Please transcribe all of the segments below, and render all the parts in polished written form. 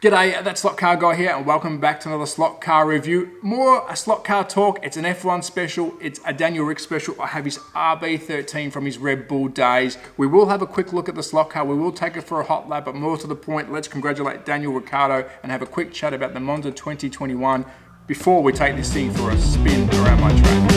G'day, that's Slot Car Guy here, and welcome back to another slot car review. More a slot car talk. It's an F1 special. It's a Daniel Rick special. I have his RB13 from his Red Bull days. We will have a quick look at the slot car. We will take it for a hot lap, but more to the point, let's congratulate Daniel Ricciardo and have a quick chat about the Monza 2021 before we take this thing for a spin around my track.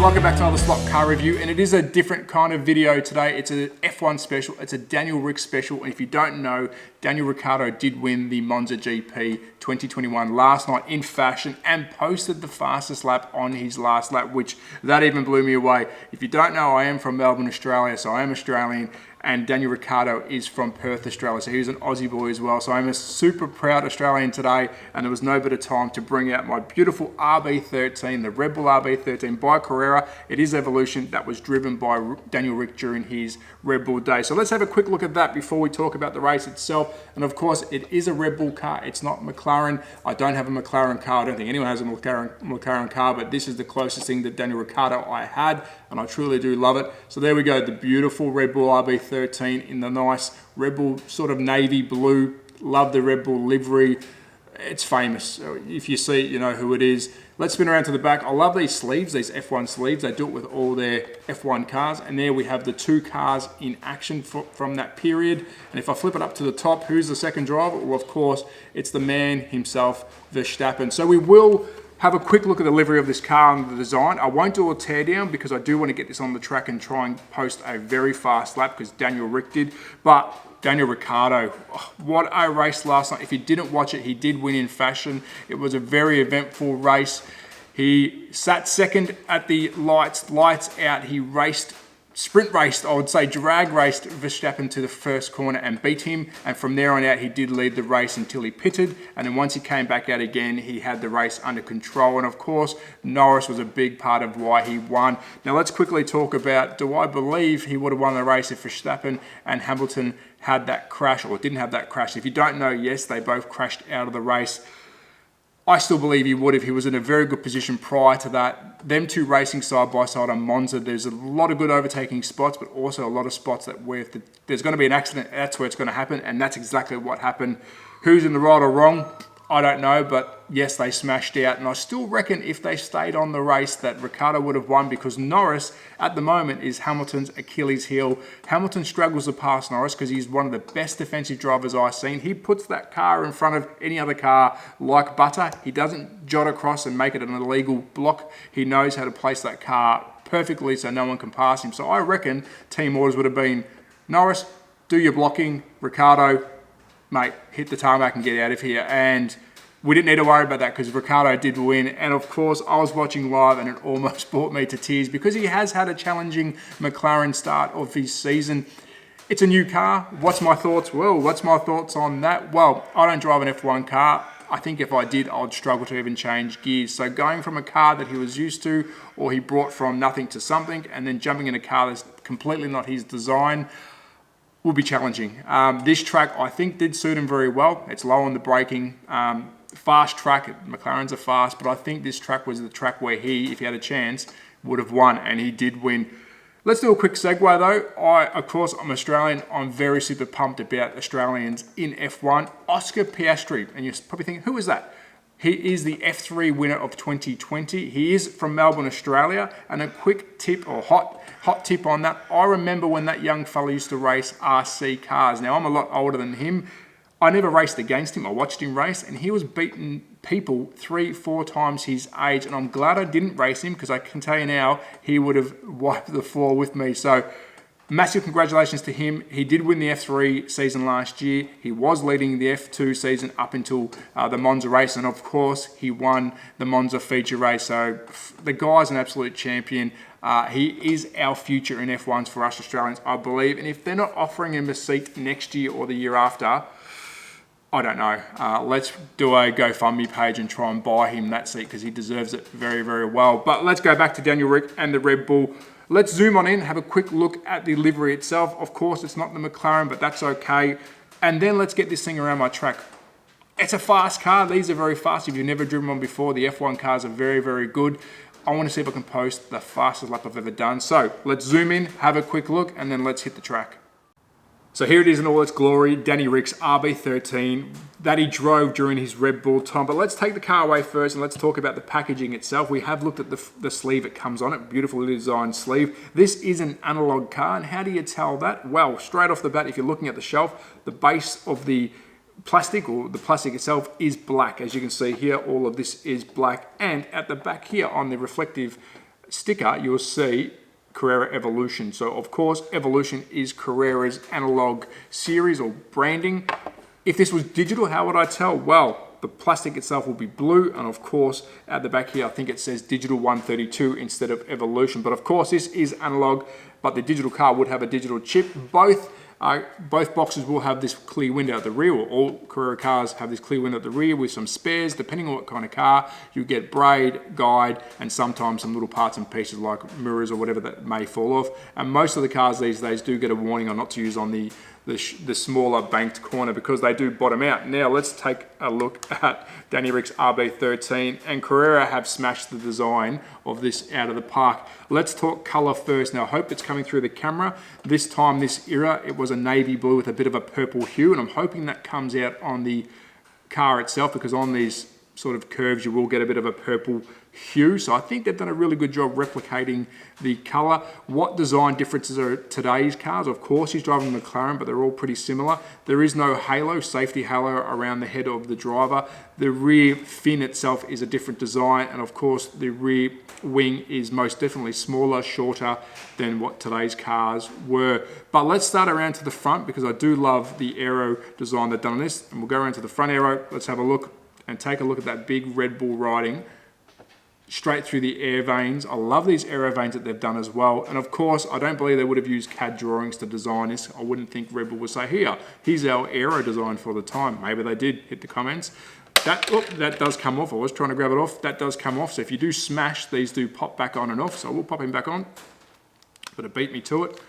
Welcome back to another slot car review, and it is a different kind of video today. It's an F1 special, it's a Daniel Rick special, and if you don't know, Daniel Ricciardo did win the Monza GP 2021 last night in fashion and posted the fastest lap on his last lap, which that even blew me away. If you don't know, I am from Melbourne, Australia, so I am Australian, and Daniel Ricciardo is from Perth, Australia, so he's an Aussie boy as well. So I'm a super proud Australian today, and there was no better time to bring out my beautiful RB13, the Red Bull RB13 by Carrera. It is Evolution that was driven by Daniel Rick during his Red Bull day. So let's have a quick look at that before we talk about the race itself. And of course, it is a Red Bull car. It's not McLaren. I don't have a McLaren car. I don't think anyone has a McLaren car, but this is the closest thing that Daniel Ricciardo I had, and I truly do love it. So there we go, the beautiful Red Bull RB13 in the nice Red Bull sort of navy blue. Love the Red Bull livery. It's famous. If you see it, you know who it is. Let's spin around to the back. I love these sleeves, these F1 sleeves. They do it with all their F1 cars. And there we have the two cars in action from that period. And if I flip it up to the top, who's the second driver? Well, of course, it's the man himself, Verstappen. So we will have a quick look at the livery of this car and the design. I won't do a teardown because I do want to get this on the track and try and post a very fast lap because Daniel Rick did. But Daniel Ricciardo, what a race last night. If you didn't watch it, he did win in fashion. It was a very eventful race. He sat second at the lights out. He sprint raced, I would say drag raced Verstappen to the first corner and beat him. And from there on out, he did lead the race until he pitted. And then once he came back out again, he had the race under control. And of course, Norris was a big part of why he won. Now let's quickly talk about, do I believe he would have won the race if Verstappen and Hamilton had that crash or didn't have that crash? If you don't know, yes, they both crashed out of the race. I still believe he would if he was in a very good position prior to that. Them two racing side by side on Monza, there's a lot of good overtaking spots, but also a lot of spots that where if there's going to be an accident, that's where it's going to happen, and that's exactly what happened. Who's in the right or wrong? I don't know, but yes, they smashed out, and I still reckon if they stayed on the race that Ricciardo would have won because Norris, at the moment, is Hamilton's Achilles heel. Hamilton struggles to pass Norris because he's one of the best defensive drivers I've seen. He puts that car in front of any other car like butter. He doesn't jot across and make it an illegal block. He knows how to place that car perfectly so no one can pass him. So I reckon team orders would have been, Norris, do your blocking, Ricciardo, mate, hit the tarmac and get out of here. And we didn't need to worry about that because Ricciardo did win. And of course, I was watching live and it almost brought me to tears because he has had a challenging McLaren start of his season. It's a new car. What's my thoughts? Well, what's my thoughts on that? Well, I don't drive an F1 car. I think if I did, I'd struggle to even change gears. So going from a car that he was used to, or he brought from nothing to something, and then jumping in a car that's completely not his design, will be challenging. This track, I think, did suit him very well. It's low on the braking, fast track. McLarens are fast, but I think this track was the track where he, if he had a chance, would have won, and he did win. Let's do a quick segue though. Of course, I'm Australian. I'm very super pumped about Australians in F1. Oscar Piastri, and you're probably thinking, who is that? He is the F3 winner of 2020. He is from Melbourne, Australia. And a quick tip or hot tip on that. I remember when that young fella used to race RC cars. Now, I'm a lot older than him. I never raced against him. I watched him race, and he was beating people 3-4 times his age. And I'm glad I didn't race him because I can tell you now, he would have wiped the floor with me. So massive congratulations to him. He did win the F3 season last year. He was leading the F2 season up until the Monza race. And of course, he won the Monza feature race. So the guy's an absolute champion. He is our future in F1s for us Australians, I believe. And if they're not offering him a seat next year or the year after, I don't know. Let's do a GoFundMe page and try and buy him that seat because he deserves it very, very well. But let's go back to Daniel Rick and the Red Bull. Let's zoom on in, have a quick look at the livery itself. Of course, it's not the McLaren, but that's okay. And then let's get this thing around my track. It's a fast car. These are very fast. If you've never driven one before, the F1 cars are very, very good. I want to see if I can post the fastest lap I've ever done. So let's zoom in, have a quick look, and then let's hit the track. So here it is in all its glory, Danny Ric's RB13 that he drove during his Red Bull time. But let's take the car away first and let's talk about the packaging itself. We have looked at the sleeve it comes on it, beautifully designed sleeve. This is an analog car, and how do you tell that? Well, straight off the bat, if you're looking at the shelf, the base of the plastic, or the plastic itself, is black. As you can see here, all of this is black. And at the back here on the reflective sticker, you'll see Carrera Evolution. So of course, Evolution is Carrera's analog series or branding. If this was digital, how would I tell? Well, the plastic itself will be blue, and of course, at the back here, I think it says Digital 132 instead of Evolution. But of course, this is analog, but the digital car would have a digital chip. Both boxes will have this clear window at the rear, or all Carrera cars have this clear window at the rear with some spares. Depending on what kind of car, you get braid, guide, and sometimes some little parts and pieces like mirrors or whatever that may fall off. And most of the cars these days do get a warning on not to use on the smaller banked corner because they do bottom out. Now let's take a look at Danny Ric's RB13, and Carrera have smashed the design of this out of the park. Let's talk color first. Now I hope it's coming through the camera. This time, this era, it was a navy blue with a bit of a purple hue, and I'm hoping that comes out on the car itself, because on these sort of curves you will get a bit of a purple hue. So I think they've done a really good job replicating the color. What design differences are today's cars? Of course, he's driving a McLaren, but they're all pretty similar. There is no halo, safety halo around the head of the driver. The rear fin itself is a different design, and of course the rear wing is most definitely smaller, shorter than what today's cars were. But let's start around to the front, because I do love the aero design they've done on this, and we'll go around to the front aero. Let's have a look and take a look at that big Red Bull writing straight through the air veins. I love these aero veins that they've done as well. And of course, I don't believe they would have used CAD drawings to design this. I wouldn't think Red Bull would say, here's our aero design for the time. Maybe they did. Hit the comments. That does come off. I was trying to grab it off. That does come off. So if you do smash, these do pop back on and off. So we'll pop him back on. But it beat me to it.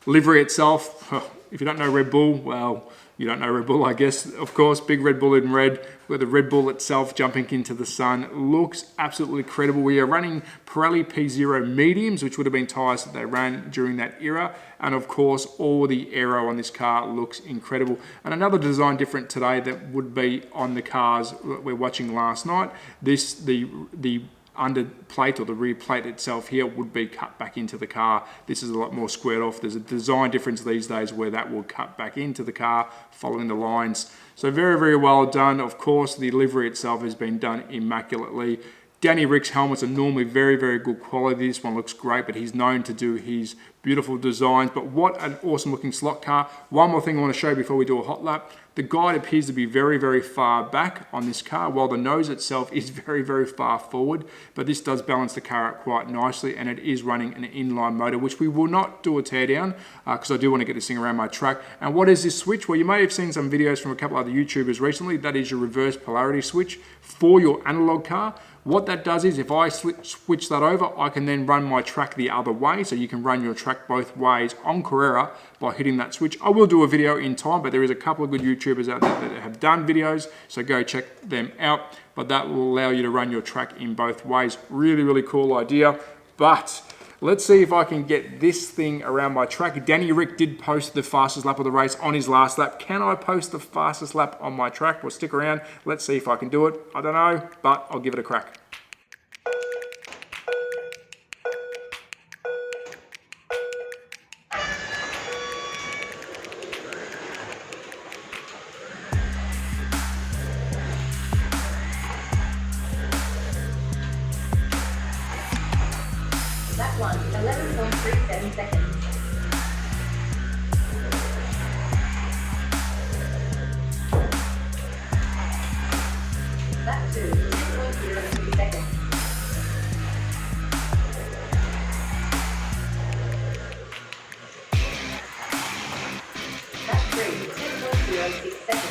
Livery itself, if you don't know Red Bull, well, you don't know Red Bull, I guess. Of course, big Red Bull in red, where the Red Bull itself jumping into the sun looks absolutely incredible. We are running Pirelli P0 mediums, which would have been tyres that they ran during that era. And of course, all the aero on this car looks incredible. And another design different today that would be on the cars that we're watching last night, the under plate, or the rear plate itself here, would be cut back into the car. This is a lot more squared off. There's a design difference these days where that will cut back into the car following the lines. So very, very well done. Of course, the livery itself has been done immaculately. Danny Ric's helmets are normally very, very good quality. This one looks great, but he's known to do his beautiful designs. But what an awesome looking slot car. One more thing I want to show you before we do a hot lap. The guide appears to be very, very far back on this car, while the nose itself is very, very far forward. But this does balance the car out quite nicely, and it is running an inline motor, which we will not do a teardown because I do want to get this thing around my track. And what is this switch? Well, you may have seen some videos from a couple other YouTubers recently. That is your reverse polarity switch for your analog car. What that does is, if I switch that over, I can then run my track the other way. So you can run your track both ways on Carrera by hitting that switch. I will do a video in time, but there is a couple of good YouTubers out there that have done videos, so go check them out. But that will allow you to run your track in both ways. Really, really cool idea. But let's see if I can get this thing around my track. Danny Ric did post the fastest lap of the race on his last lap. Can I post the fastest lap on my track? Well, stick around. Let's see if I can do it. I don't know, but I'll give it a crack. That one, 11.37 seconds. That two, 2.03 seconds. That three, 2.06 seconds.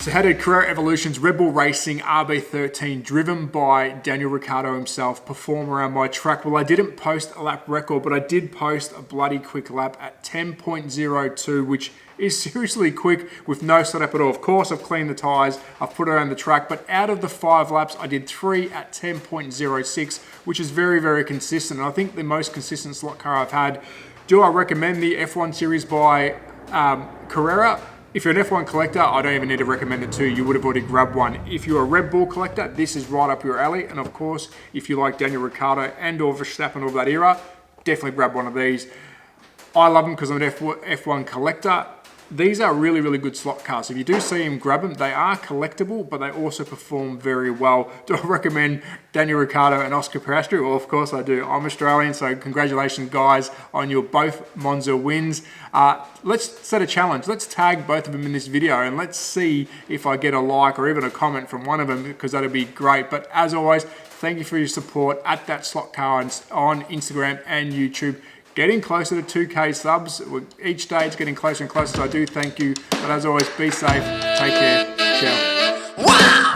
So how did Carrera Evolution's Red Bull Racing RB13, driven by Daniel Ricciardo himself, perform around my track? Well, I didn't post a lap record, but I did post a bloody quick lap at 10.02, which is seriously quick with no setup at all. Of course, I've cleaned the tyres, I've put it around the track, but out of the 5 laps, I did 3 at 10.06, which is very, very consistent. And I think the most consistent slot car I've had. Do I recommend the F1 series by Carrera? If you're an F1 collector, I don't even need to recommend it to you. You would have already grabbed one. If you're a Red Bull collector, this is right up your alley. And of course, if you like Daniel Ricciardo and or Verstappen of that era, definitely grab one of these. I love them because I'm an F1 collector. These are really, really good slot cars. If you do see them, grab them. They are collectible, but they also perform very well. Do I recommend Daniel Ricciardo and Oscar Piastri? Well, of course I do. I'm Australian, so congratulations, guys, on your both Monza wins. Let's set a challenge. Let's tag both of them in this video, and let's see if I get a like or even a comment from one of them, because that'd be great. But as always, thank you for your support at THATSLOTCAR on Instagram and YouTube. Getting closer to 2K subs. Each day it's getting closer and closer, so I do thank you. But as always, be safe, take care, ciao. Wow!